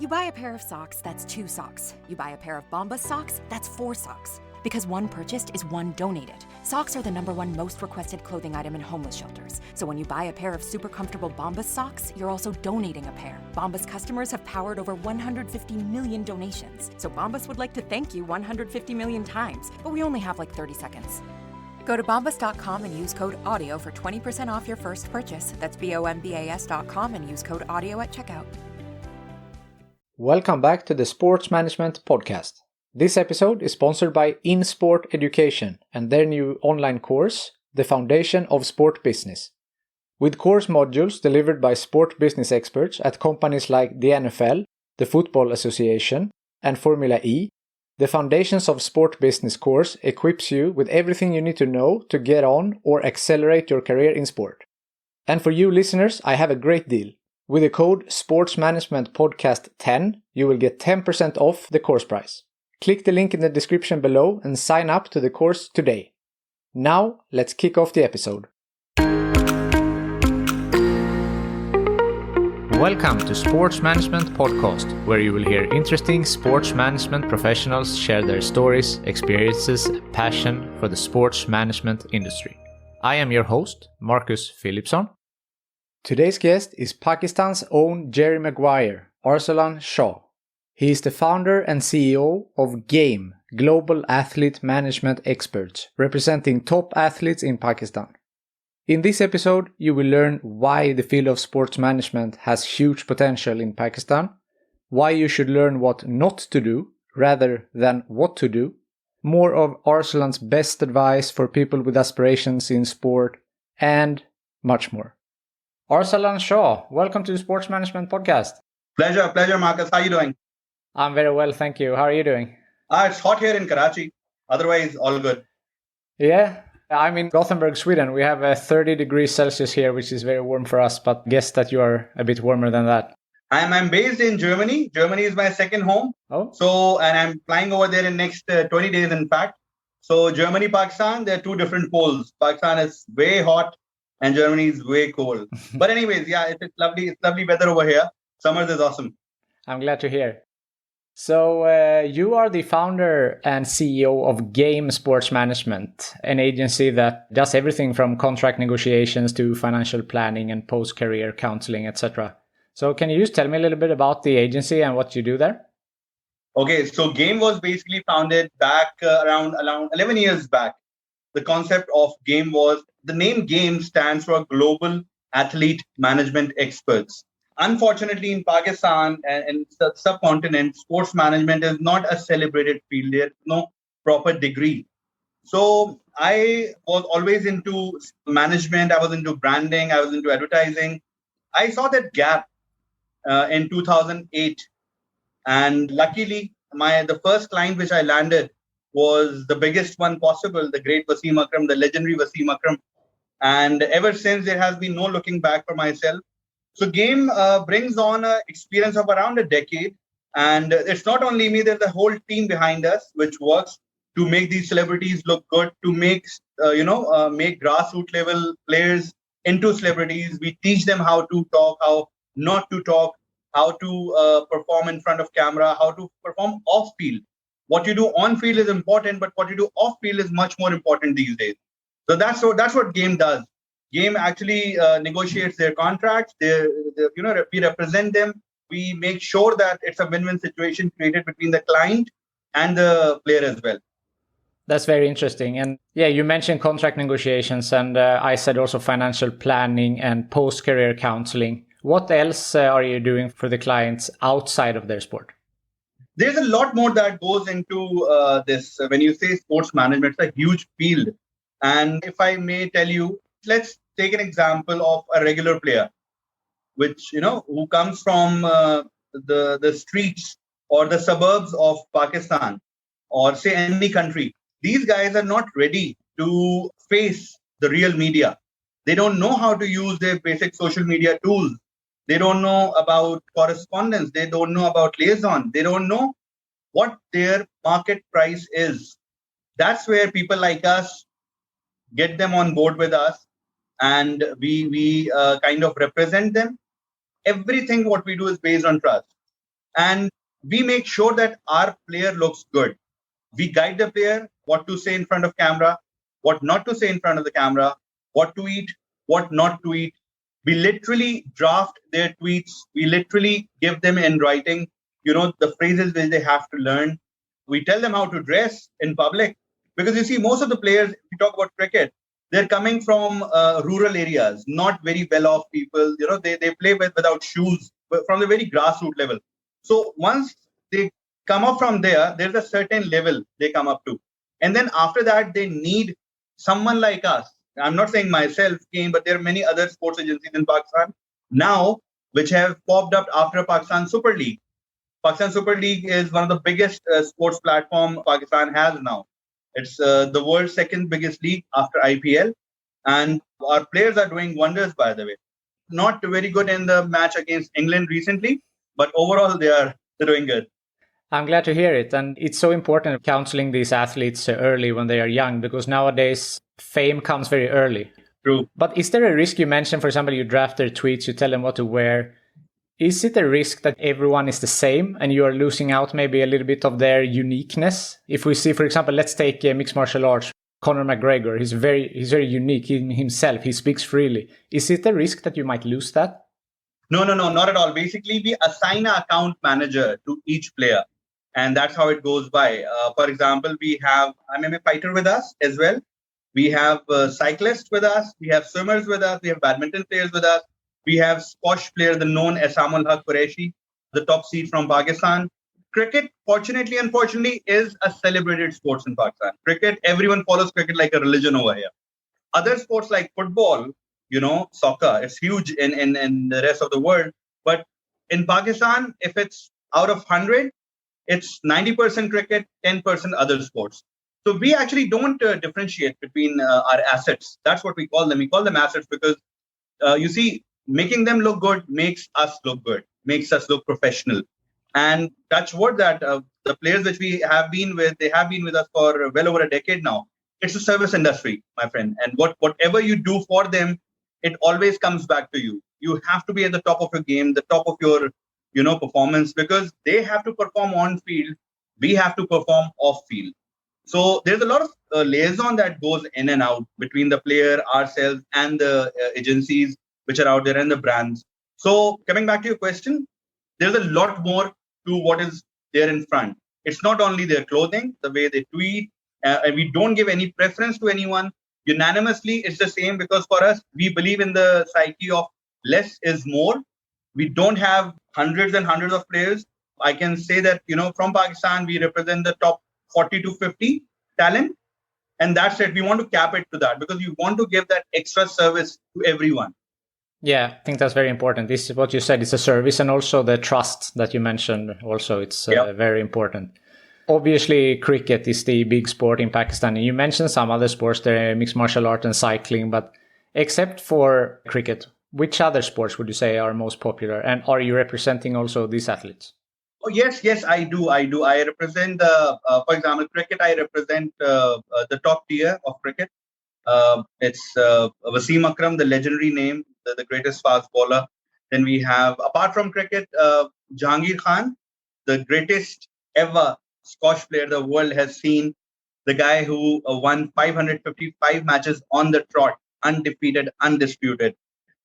You buy a pair of socks, that's 2 socks. You buy a pair of Bombas socks, that's 4 socks. Because one purchased is one donated. Socks are the #1 most requested clothing item in homeless shelters. So when you buy a pair of super comfortable Bombas socks, you're also donating a pair. Bombas customers have powered over 150 million donations. So Bombas would like to thank you 150 million times. But we only have like 30 seconds. Go to bombas.com and use code AUDIO for 20% off your first purchase. That's BOMBAS.com and use code AUDIO at checkout. Welcome back to the Sports Management Podcast. This episode is sponsored by Insport Education and their new online course, The Foundation of Sport Business. With course modules delivered by sport business experts at companies like the NFL, the Football Association, and Formula E, the Foundations of Sport Business course equips you with everything you need to know to get on or accelerate your career in sport. And for you listeners, I have a great deal. With the code SportsManagementPodcast10, you will get 10% off the course price. Click the link in the description below and sign up to the course today. Now, let's kick off the episode. Welcome to Sports Management Podcast, where you will hear interesting sports management professionals share their stories, experiences, and passion for the sports management industry. I am your host, Marcus Philipson. Today's guest is Pakistan's own Jerry Maguire, Arsalan Shah. He is the founder and CEO of GAME, Global Athlete Management Experts, representing top athletes in Pakistan. In this episode, you will learn why the field of sports management has huge potential in Pakistan, why you should learn what not to do rather than what to do, more of Arsalan's best advice for people with aspirations in sport, and much more. Arsalan Shah, welcome to the Sports Management Podcast. Pleasure, Marcus. How are you doing? I'm very well, thank you. How are you doing? It's hot here in Karachi. Otherwise, all good. Yeah, I'm in Gothenburg, Sweden. We have 30 degrees Celsius here, which is very warm for us, but guess that you are a bit warmer than that. I'm based in Germany. Germany is my second home. Oh. And I'm flying over there in next 20 days, in fact. So Germany, Pakistan, they're two different poles. Pakistan is way hot and Germany is way cold. But anyways, yeah, it's lovely. It's lovely weather over here. Summers is awesome. I'm glad to hear. So you are the founder and CEO of GAME Sports Management, an agency that does everything from contract negotiations to financial planning and post-career counseling, etc. So can you just tell me a little bit about the agency and what you do there? Okay, so GAME was basically founded back around 11 years back. The concept of GAME was, the name GAME stands for Global Athlete Management Experts. Unfortunately, in Pakistan and the subcontinent, sports management is not a celebrated field. There's no proper degree. So I was always into management. I was into branding. I was into advertising. I saw that gap in 2008. And luckily, the first client which I landed was the biggest one possible, the great Wasim Akram, the legendary Wasim Akram. And ever since, there has been no looking back for myself. So GAME brings on an experience of around a decade. And it's not only me, there's a whole team behind us, which works to make these celebrities look good, to make grassroots level players into celebrities. We teach them how to talk, how not to talk, how to perform in front of camera, how to perform off field. What you do on field is important, but what you do off field is much more important these days. So that's what GAME does. GAME actually negotiates their contracts. We represent them. We make sure that it's a win-win situation created between the client and the player as well. That's very interesting. And yeah, you mentioned contract negotiations, and I said also financial planning and post-career counseling. What else are you doing for the clients outside of their sport? There's a lot more that goes into this. When you say sports management, it's a huge field. And if I may tell you, let's take an example of a regular player, who comes from the streets or the suburbs of Pakistan, or say any country. These guys are not ready to face the real media. They don't know how to use their basic social media tools. They don't know about correspondence. They don't know about liaison. They don't know what their market price is. That's where people like us get them on board with us, and we kind of represent them. Everything what we do is based on trust. And we make sure that our player looks good. We guide the player what to say in front of camera, what not to say in front of the camera, what to eat, what not to eat. We literally draft their tweets. We literally give them in writing, the phrases which they have to learn. We tell them how to dress in public. Because you see, most of the players, if you talk about cricket, they're coming from rural areas, not very well-off people. They play without shoes, but from the very grassroots level. So once they come up from there, there's a certain level they come up to. And then after that, they need someone like us. I'm not saying myself came, but there are many other sports agencies in Pakistan now which have popped up after Pakistan Super League. Pakistan Super League is one of the biggest sports platform Pakistan has now. It's the world's second biggest league after IPL, and our players are doing wonders. By the way, not very good in the match against England recently, but overall they're doing good. I'm glad to hear it. And it's so important counseling these athletes early when they are young, because nowadays fame comes very early. True. But is there a risk? You mentioned, for example, you draft their tweets, you tell them what to wear. Is it a risk that everyone is the same and you are losing out maybe a little bit of their uniqueness? If we see, for example, let's take mixed martial arts, Conor McGregor, he's very unique in himself. He speaks freely. Is it a risk that you might lose that? No, not at all. Basically, we assign an account manager to each player. And that's how it goes by. For example, we have MMA fighter with us as well. We have cyclists with us. We have swimmers with us. We have badminton players with us. We have squash player, the known Asamul Haq Qureshi, the top seed from Pakistan. Cricket, fortunately, unfortunately, is a celebrated sport in Pakistan. Cricket, everyone follows cricket like a religion over here. Other sports like football, soccer, it's huge in the rest of the world. But in Pakistan, if it's out of 100, it's 90% cricket, 10% other sports. So we actually don't differentiate between our assets. That's what we call them. We call them assets because, you see, making them look good makes us look good, makes us look professional. And touch wood that the players which we have been with, they have been with us for well over a decade now. It's a service industry, my friend. And whatever you do for them, it always comes back to you. You have to be at the top of your game, the top of your performance, because they have to perform on field. We have to perform off field. So there's a lot of liaison that goes in and out between the player, ourselves, and the agencies which are out there and the brands. So coming back to your question, there's a lot more to what is there in front. It's not only their clothing, the way they tweet, and we don't give any preference to anyone. Unanimously, it's the same because for us, we believe in the psyche of less is more. We don't have hundreds and hundreds of players. I can say that, from Pakistan, we represent the top 40 to 50 talent. And that's it. We want to cap it to that because we want to give that extra service to everyone. Yeah, I think that's very important. This is what you said. It's a service, and also the trust that you mentioned. Also, it's very important. Obviously, cricket is the big sport in Pakistan. And you mentioned some other sports there, mixed martial art and cycling. But except for cricket, which other sports would you say are most popular? And are you representing also these athletes? Oh, yes, I do. I represent, for example, cricket. I represent the top tier of cricket. It's Wasim Akram, the legendary name, the greatest fast bowler. Then we have, apart from cricket, Jahangir Khan, the greatest ever squash player the world has seen. The guy who won 555 matches on the trot, undefeated, undisputed.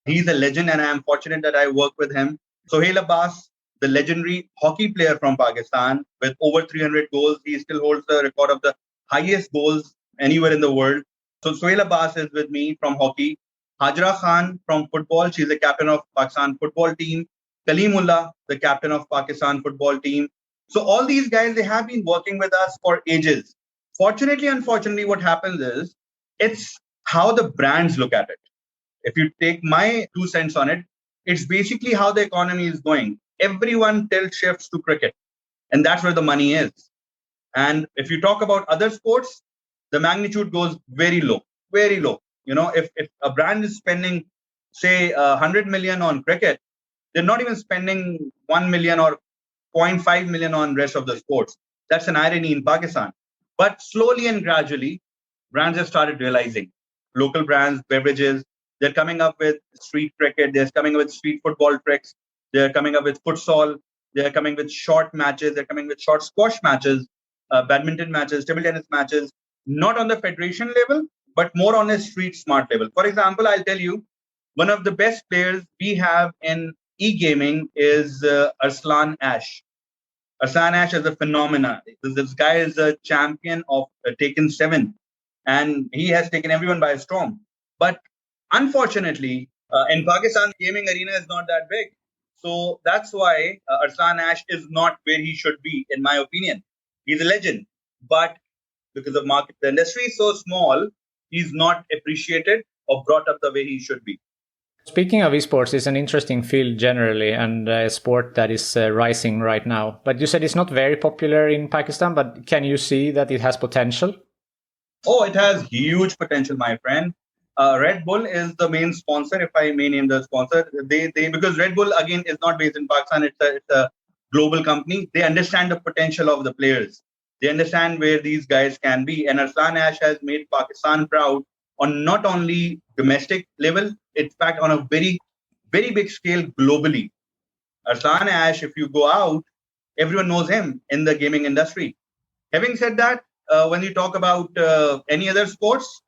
He's a legend, and I am fortunate that I work with him. Sohail Abbas, the legendary hockey player from Pakistan, with over 300 goals. He still holds the record of the highest goals anywhere in the world. So Sohail Abbas is with me from hockey. Hajra Khan from football. She's the captain of Pakistan football team. Kalimullah, the captain of Pakistan football team. So all these guys, they have been working with us for ages. Fortunately, unfortunately, what happens is it's how the brands look at it. If you take my 2 cents on it, it's basically how the economy is going. Everyone tilt shifts to cricket, and that's where the money is. And if you talk about other sports, the magnitude goes very low, very low. If a brand is spending, say, 100 million on cricket, they're not even spending 1 million or 0.5 million on rest of the sports. That's an irony in Pakistan. But slowly and gradually, brands have started realizing. Local brands, beverages, they're coming up with street cricket. They're coming up with street football tricks. They're coming up with futsal. They're coming with short matches. They're coming with short squash matches, badminton matches, table tennis matches, not on the federation level, but more on a street smart level. For example, I'll tell you, one of the best players we have in e-gaming is Arsalan Ash. Arsalan Ash is a phenomenon. This guy is a champion of Taken 7, and he has taken everyone by storm. But unfortunately, in Pakistan, the gaming arena is not that big. So that's why Arsalan Ash is not where he should be, in my opinion. He's a legend. But because of market, the industry is so small, he's not appreciated or brought up the way he should be. Speaking of esports, it's an interesting field generally and a sport that is rising right now. But you said it's not very popular in Pakistan, but can you see that it has potential? Oh, it has huge potential, my friend. Red Bull is the main sponsor, if I may name the sponsor. They because Red Bull again is not based in Pakistan. It's a global company. They understand the potential of the players. They understand where these guys can be. And Arsalan Ash has made Pakistan proud on not only domestic level, in fact, on a very, very big scale globally. Arsalan Ash, if you go out, everyone knows him in the gaming industry. Having said that, when you talk about any other sports,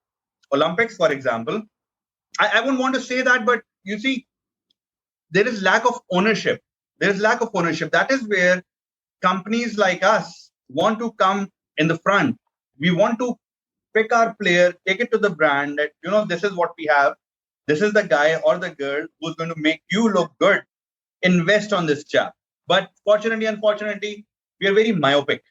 Olympics, for example, I wouldn't want to say that, but you see, there is lack of ownership. There is lack of ownership. That is where companies like us want to come in the front. We want to pick our player, take it to the brand that, this is what we have. This is the guy or the girl who's going to make you look good. Invest on this chap. But fortunately, unfortunately, we are very myopic.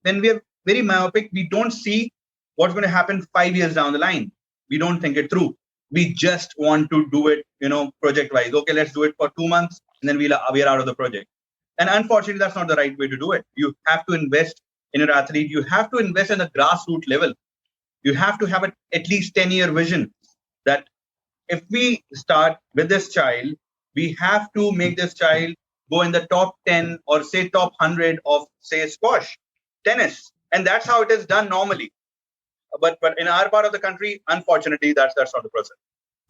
When we are very myopic, we don't see what's going to happen 5 years down the line. We don't think it through. We just want to do it, project-wise. Okay, let's do it for 2 months, and then we are out of the project. And unfortunately, that's not the right way to do it. You have to invest in your athlete. You have to invest in the grassroots level. You have to have at least 10-year vision that if we start with this child, we have to make this child go in the top 10 or say top 100 of, say, squash, tennis. And that's how it is done normally. But in our part of the country, unfortunately, that's not the process.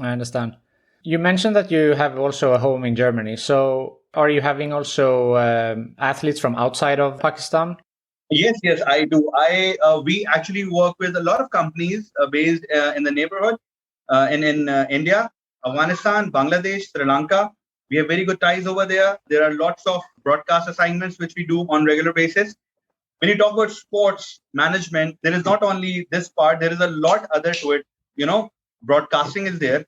I understand. You mentioned that you have also a home in Germany. So are you having also athletes from outside of Pakistan? Yes, I do. We actually work with a lot of companies based in the neighborhood in India, Afghanistan, Bangladesh, Sri Lanka. We have very good ties over there. There are lots of broadcast assignments which we do on regular basis. When you talk about sports management, there is not only this part, there is a lot other to it. Broadcasting is there,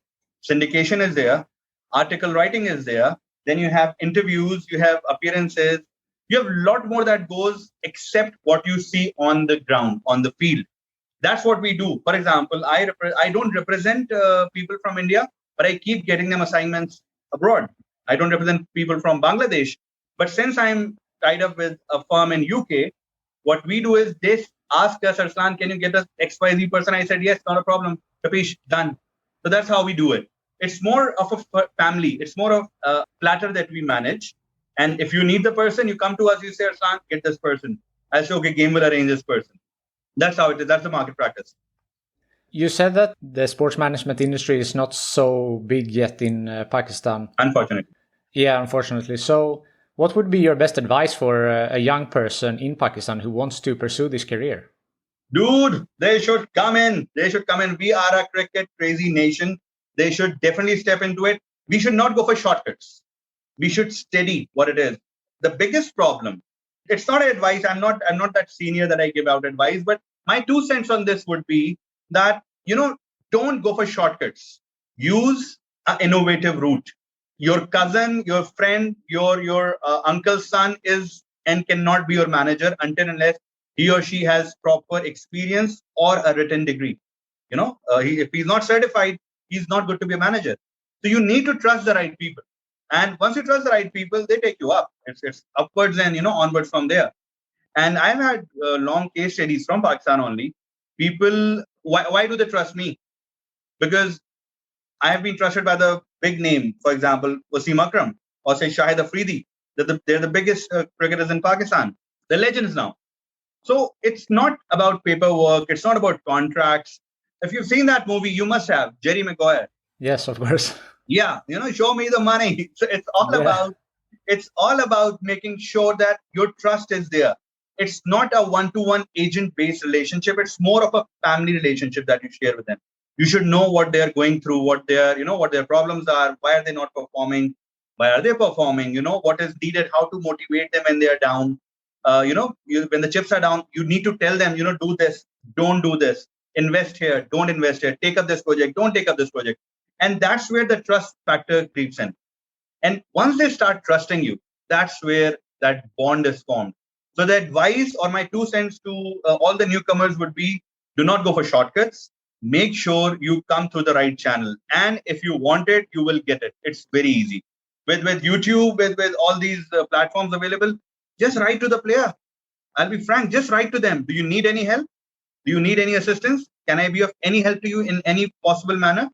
syndication is there, article writing is there. Then you have interviews, you have appearances. You have a lot more that goes except what you see on the ground, on the field. That's what we do. For example, I don't represent people from India, but I keep getting them assignments abroad. I don't represent people from Bangladesh. But since I'm tied up with a firm in UK, what we do is they ask us, Arsalan, can you get us XYZ person? I said, yes, not a problem. Capish, done. So that's how we do it. It's more of a family. It's more of a platter that we manage. And if you need the person, you come to us, you say, Arsalan, get this person. I say, okay, game will arrange this person. That's how it is. That's the market practice. You said that the sports management industry is not so big yet in Pakistan. Unfortunately. Yeah, unfortunately. So what would be your best advice for a young person in Pakistan who wants to pursue this career? Dude, they should come in. They should come in. We are a cricket crazy nation. They should definitely step into it. We should not go for shortcuts. We should study what it is. The biggest problem, it's not advice. I'm not that senior that I give out advice, but my 2 cents on this would be that, don't go for shortcuts. Use an innovative route. Your cousin, your friend, your uncle's son is and cannot be your manager until unless he or she has proper experience or a written degree. If he's not certified, he's not good to be a manager. So you need to trust the right people. And once you trust the right people, they take you up. It's upwards and, onwards from there. And I've had long case studies from Pakistan only. People, why do they trust me? Because I have been trusted by the big name, for example, Wasim Akram or say Shahid Afridi. They're the biggest cricketers in Pakistan. They're legends now. So it's not about paperwork. It's not about contracts. If you've seen that movie, you must have. Jerry Maguire. Yes, of course. Yeah, show me the money. So it's all about It's all about making sure that your trust is there. It's not a one-to-one agent-based relationship. It's more of a family relationship that you share with them. You should know what they're going through, what their problems are, why are they not performing, why are they performing, what is needed, how to motivate them when they are down. When the chips are down, you need to tell them, do this, don't do this, invest here, don't invest here, take up this project, don't take up this project. And that's where the trust factor creeps in. And once they start trusting you, that's where that bond is formed. So the advice or my 2 cents to all the newcomers would be, do not go for shortcuts. Make sure you come through the right channel. And if you want it, you will get it. It's very easy. With YouTube, with all these platforms available, just write to the player. I'll be frank, just write to them. Do you need any help? Do you need any assistance? Can I be of any help to you in any possible manner?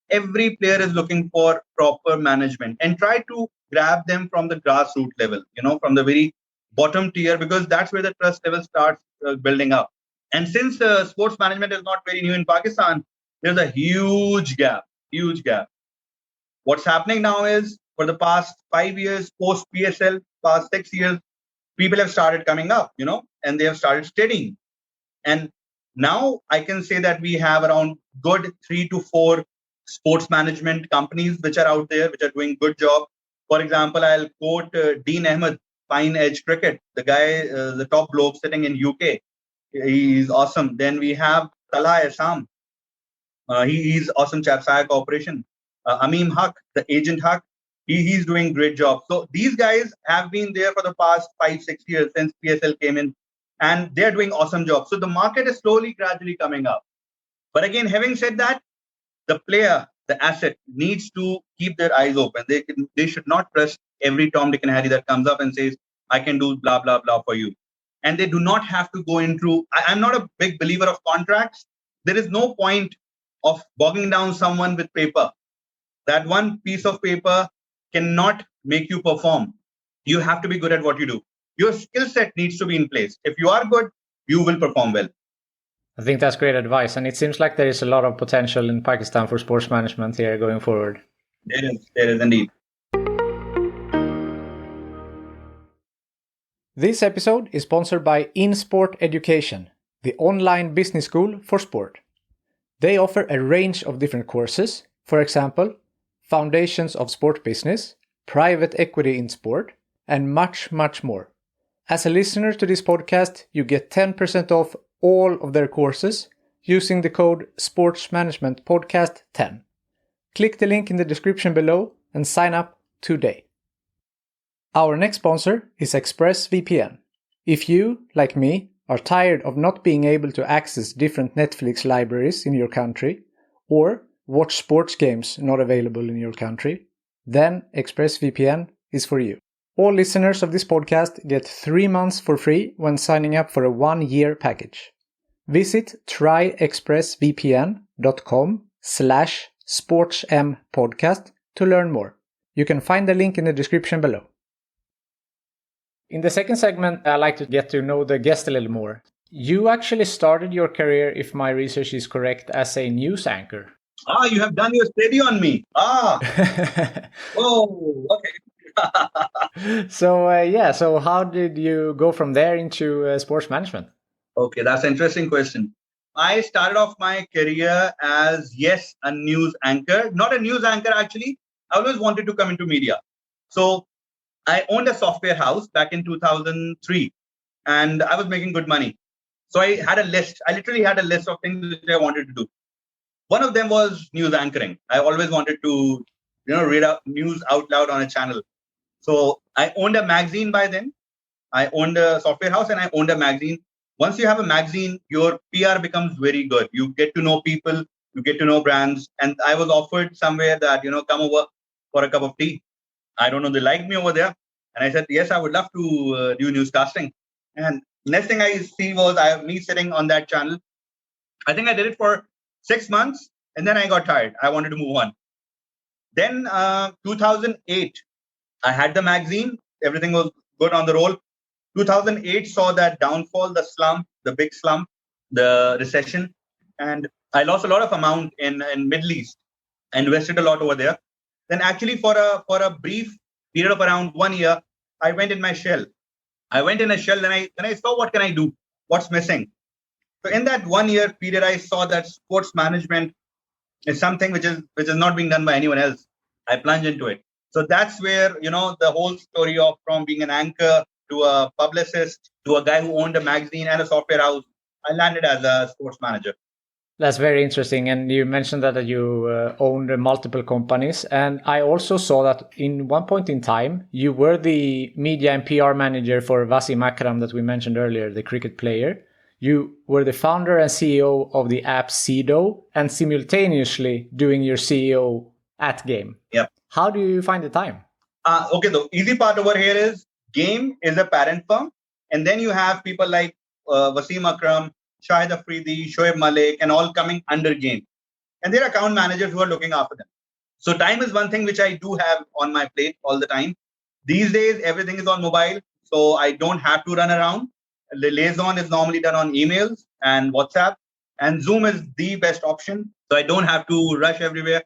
Every player is looking for proper management, and try to grab them from the grassroots level, from the very bottom tier, because that's where the trust level starts building up. And since sports management is not very new in Pakistan, there's a huge gap. What's happening now is, for the past 5 years, post PSL, past 6 years, people have started coming up, and they have started studying. And now I can say that we have around good 3 to 4 sports management companies which are out there, which are doing good job. For example, I'll quote Dean Ahmed, Fine Edge Cricket, the guy, the top bloke sitting in UK. He's awesome. Then we have Talha Assam. He's awesome chap, Saya Corporation. Ameem Haq, the agent Haq, he's doing great job. So these guys have been there for the past 5-6 years since PSL came in, and they're doing awesome job. So the market is slowly, gradually coming up. But again, having said that, the player, the asset, needs to keep their eyes open. They should not trust every Tom, Dick, and Harry that comes up and says, I can do blah, blah, blah for you. And they do not have to go into, I'm not a big believer of contracts. There is no point of bogging down someone with paper. That one piece of paper cannot make you perform. You have to be good at what you do. Your skill set needs to be in place. If you are good, you will perform well. I think that's great advice. And it seems like there is a lot of potential in Pakistan for sports management here going forward. There is indeed. This episode is sponsored by Insport Education, the online business school for sport. They offer a range of different courses, for example, Foundations of Sport Business, Private Equity in Sport, and much, much more. As a listener to this podcast, you get 10% off all of their courses using the code SportsManagementPodcast10. Click the link in the description below and sign up today. Our next sponsor is ExpressVPN. If you, like me, are tired of not being able to access different Netflix libraries in your country, or watch sports games not available in your country, then ExpressVPN is for you. All listeners of this podcast get 3 months for free when signing up for a 1-year package. Visit tryexpressvpn.com/sportsmpodcast to learn more. You can find the link in the description below. In the second segment, I like to get to know the guest a little more. You actually started your career, if my research is correct, as a news anchor. You have done your study on me. Oh, okay. So how did you go from there into sports management? Okay, that's an interesting question. I started off my career as, yes, a news anchor. Not a news anchor, actually. I always wanted to come into media. So I owned a software house back in 2003, and I was making good money. So I had a list. I literally had a list of things that I wanted to do. One of them was news anchoring. I always wanted to, read out news out loud on a channel. So I owned a magazine by then. I owned a software house and I owned a magazine. Once you have a magazine, your PR becomes very good. You get to know people, you get to know brands. And I was offered somewhere that, come over for a cup of tea. I don't know, they liked me over there. And I said, yes, I would love to do newscasting. And next thing I see was me sitting on that channel. I think I did it for 6 months and then I got tired. I wanted to move on. Then 2008, I had the magazine. Everything was good on the roll. 2008 saw that downfall, the slump, the big slump, the recession. And I lost a lot of amount in Middle East. I invested a lot over there. Then actually for a brief period of around 1 year, I went in my shell. I went in a shell, then I saw what can I do, what's missing. So in that 1 year period, I saw that sports management is something which is not being done by anyone else. I plunged into it. So that's where the whole story of from being an anchor to a publicist to a guy who owned a magazine and a software house, I landed as a sports manager. That's very interesting. And you mentioned that you owned multiple companies. And I also saw that in one point in time, you were the media and PR manager for Wasim Akram that we mentioned earlier, the cricket player. You were the founder and CEO of the app Cedo and simultaneously doing your CEO at Game. Yep. How do you find the time? Okay, the easy part over here is Game is a parent firm. And then you have people like Wasim Akram, Shahid Afridi, Shoaib Malik, and all coming under Game. And there are account managers who are looking after them. So time is one thing which I do have on my plate all the time. These days, everything is on mobile. So I don't have to run around. The liaison is normally done on emails and WhatsApp. And Zoom is the best option. So I don't have to rush everywhere.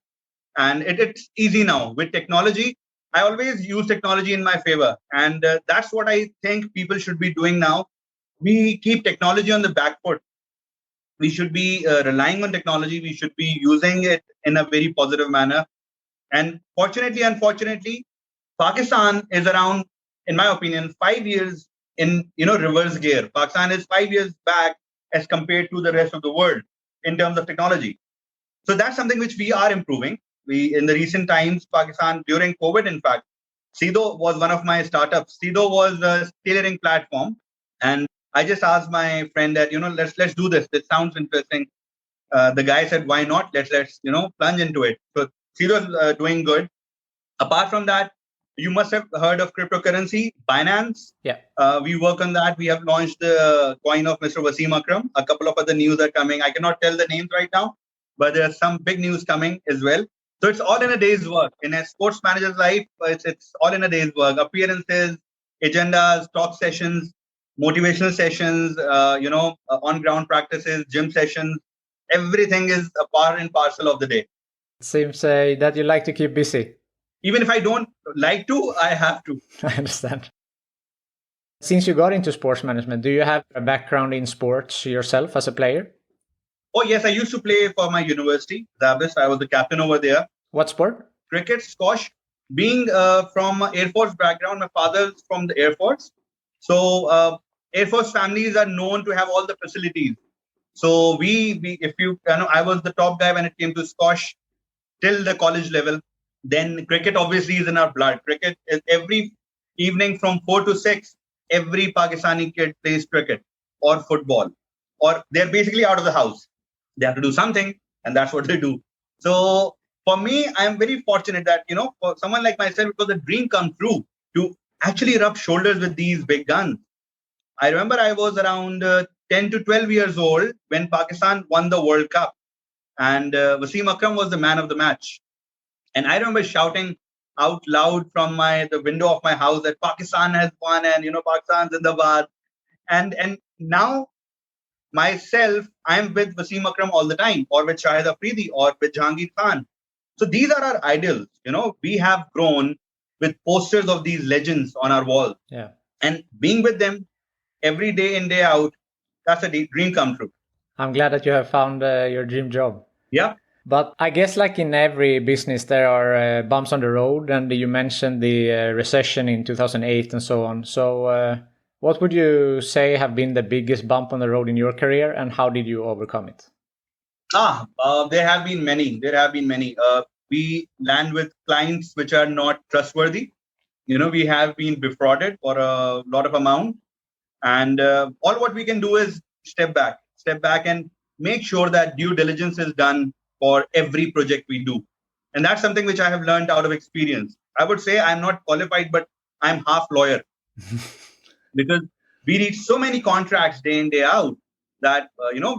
And it's easy now. With technology, I always use technology in my favor. And that's what I think people should be doing now. We keep technology on the back foot. We should be relying on technology. We should be using it in a very positive manner. And fortunately, unfortunately, Pakistan is around, in my opinion, 5 years in reverse gear. Pakistan is 5 years back as compared to the rest of the world in terms of technology. So that's something which we are improving. We in the recent times, Pakistan during COVID, in fact, Cedo was one of my startups. Cedo was a tailoring platform, and I just asked my friend that let's do this. This sounds interesting. The guy said, "Why not? Let's plunge into it." So Cedo is doing good. Apart from that, you must have heard of cryptocurrency, Binance. Yeah. We work on that. We have launched the coin of Mr. Wasim Akram. A couple of other news are coming. I cannot tell the names right now, but there's some big news coming as well. So it's all in a day's work. In a sports manager's life, it's all in a day's work. Appearances, agendas, talk sessions, motivational sessions, on-ground practices, gym sessions. Everything is a part and parcel of the day. It seems that you like to keep busy. Even if I don't like to, I have to. I understand. Since you got into sports management, do you have a background in sports yourself as a player? Oh, yes, I used to play for my university, Zabis. I was the captain over there. What sport? Cricket, squash. Being from Air Force background, my father's from the Air Force. So Air Force families are known to have all the facilities. So I was the top guy when it came to squash till the college level. Then cricket obviously is in our blood. Cricket is every evening from 4 to 6. Every Pakistani kid plays cricket or football, or they're basically out of the house. They have to do something, and that's what they do. So for me, I'm very fortunate that, for someone like myself, it was a dream come true to actually rub shoulders with these big guns. I remember I was around 10 to 12 years old when Pakistan won the World Cup, and Wasim Akram was the man of the match. And I remember shouting out loud from the window of my house that Pakistan has won and, Pakistan Zindabad. And now myself, I'm with Wasim Akram all the time, or with Shahid Afridi, or with Jahangir Khan. So these are our idols. We have grown with posters of these legends on our walls. Yeah. And being with them every day in, day out, that's a dream come true. I'm glad that you have found your dream job. Yeah. But I guess like in every business, there are bumps on the road. And you mentioned the recession in 2008 and so on. So what would you say have been the biggest bump on the road in your career, and how did you overcome it? There have been many. We land with clients which are not trustworthy. We have been defrauded for a lot of amount. And all what we can do is step back and make sure that due diligence is done for every project we do. And that's something which I have learned out of experience. I would say I'm not qualified, but I'm half lawyer. Because we read so many contracts day in, day out that,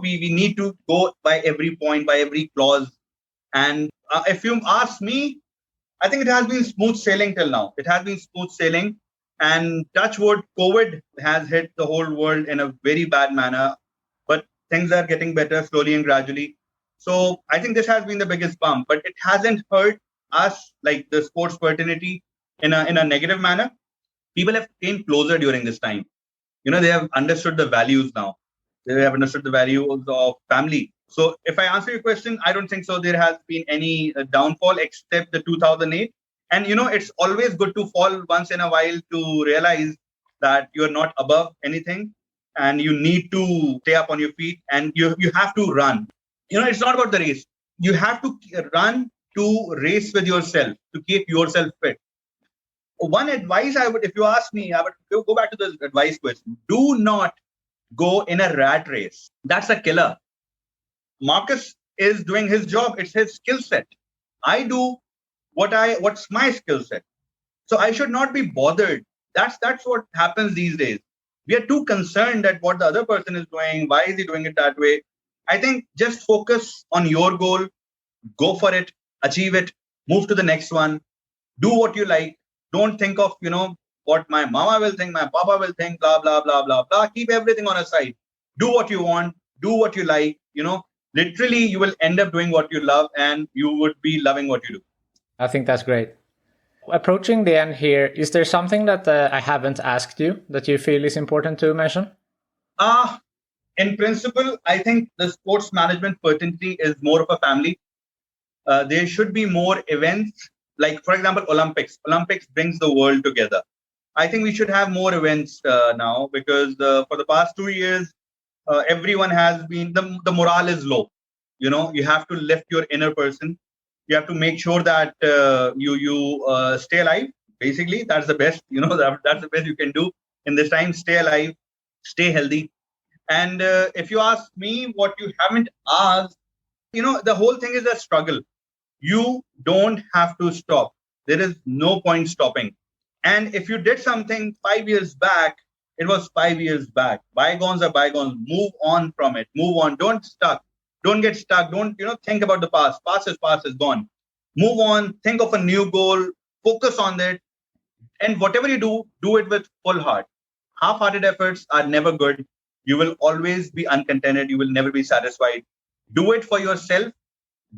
we need to go by every point, by every clause. And if you ask me, I think it has been smooth sailing till now. It has been smooth sailing. And touch wood, COVID has hit the whole world in a very bad manner. But things are getting better slowly and gradually. So I think this has been the biggest bump. But it hasn't hurt us, like the sports fraternity, in a negative manner. People have came closer during this time. They have understood the values now. They have understood the values of family. So if I answer your question, I don't think so. There has been any downfall except the 2008. And, it's always good to fall once in a while to realize that you're not above anything and you need to stay up on your feet and you have to run. It's not about the race. You have to run to race with yourself, to keep yourself fit. One advice if you ask me, I would go back to the advice question. Do not go in a rat race. That's a killer. Marcus is doing his job. It's his skill set. I do what's my skill set. So I should not be bothered. That's what happens these days. We are too concerned at what the other person is doing. Why is he doing it that way? I think just focus on your goal. Go for it. Achieve it. Move to the next one. Do what you like. Don't think of, what my mama will think, my papa will think, blah, blah, blah, blah, blah. Keep everything on a side. Do what you want. Do what you like. Literally, you will end up doing what you love and you would be loving what you do. I think that's great. Approaching the end here, is there something that I haven't asked you that you feel is important to mention? In principle, I think the sports management fraternity is more of a family. There should be more events. Like, for example, Olympics. Olympics brings the world together. I think we should have more events now because for the past 2 years, everyone has been, the morale is low. You have to lift your inner person. You have to make sure that you stay alive. Basically, that's the best, that's the best you can do in this time. Stay alive, stay healthy. And if you ask me what you haven't asked, the whole thing is a struggle. You don't have to stop. There is no point stopping. And if you did something 5 years back, it was 5 years back. Bygones are bygones. Move on from it. Move on. Don't get stuck. Don't, think about the past. Past is gone. Move on. Think of a new goal. Focus on it. And whatever you do it with full heart. Half-hearted efforts are never good. You will always be uncontented. You will never be satisfied. Do it for yourself.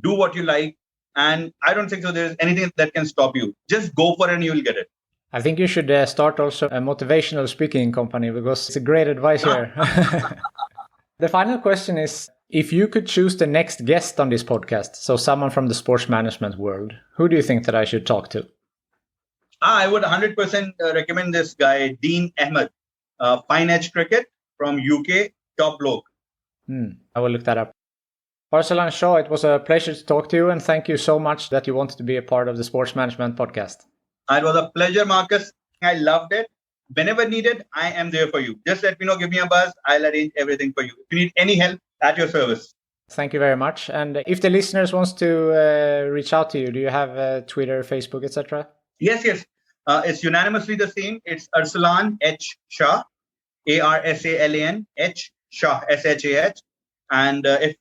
Do what you like. And I don't think so there's anything that can stop you. Just go for it and you will get it. I think you should start also a motivational speaking company because it's a great advice here. The final question is, if you could choose the next guest on this podcast, so someone from the sports management world, who do you think that I should talk to? I would 100% recommend this guy, Dean Ahmed, Fine Edge Cricket from UK, top bloke. I will look that up. Arsalan Shah, it was a pleasure to talk to you and thank you so much that you wanted to be a part of the Sports Management Podcast. It was a pleasure, Marcus. I loved it. Whenever needed, I am there for you. Just let me know, give me a buzz. I'll arrange everything for you. If you need any help, at your service. Thank you very much. And if the listeners wants to reach out to you, do you have Twitter, Facebook, etc.? Yes. It's unanimously the same. It's Arsalan H. Shah, Arsalan H. Shah, Shah. And if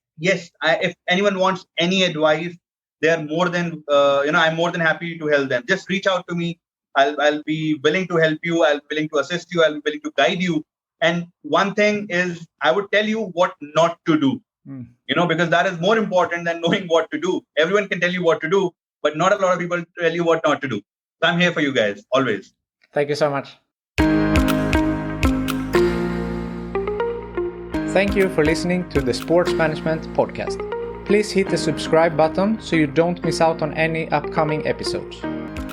anyone wants any advice, they are more than, I'm more than happy to help them. Just reach out to me. I'll be willing to help you. I'll be willing to assist you. I'll be willing to guide you. And one thing is, I would tell you what not to do, because that is more important than knowing what to do. Everyone can tell you what to do, but not a lot of people tell you what not to do. So I'm here for you guys, always. Thank you so much. Thank you for listening to the Sports Management Podcast. Please hit the subscribe button so you don't miss out on any upcoming episodes.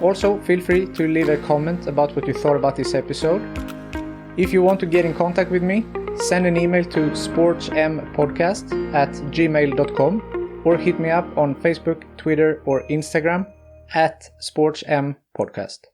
Also, feel free to leave a comment about what you thought about this episode. If you want to get in contact with me, send an email to sportsmpodcast@gmail.com or hit me up on Facebook, Twitter or Instagram @sportsmpodcast.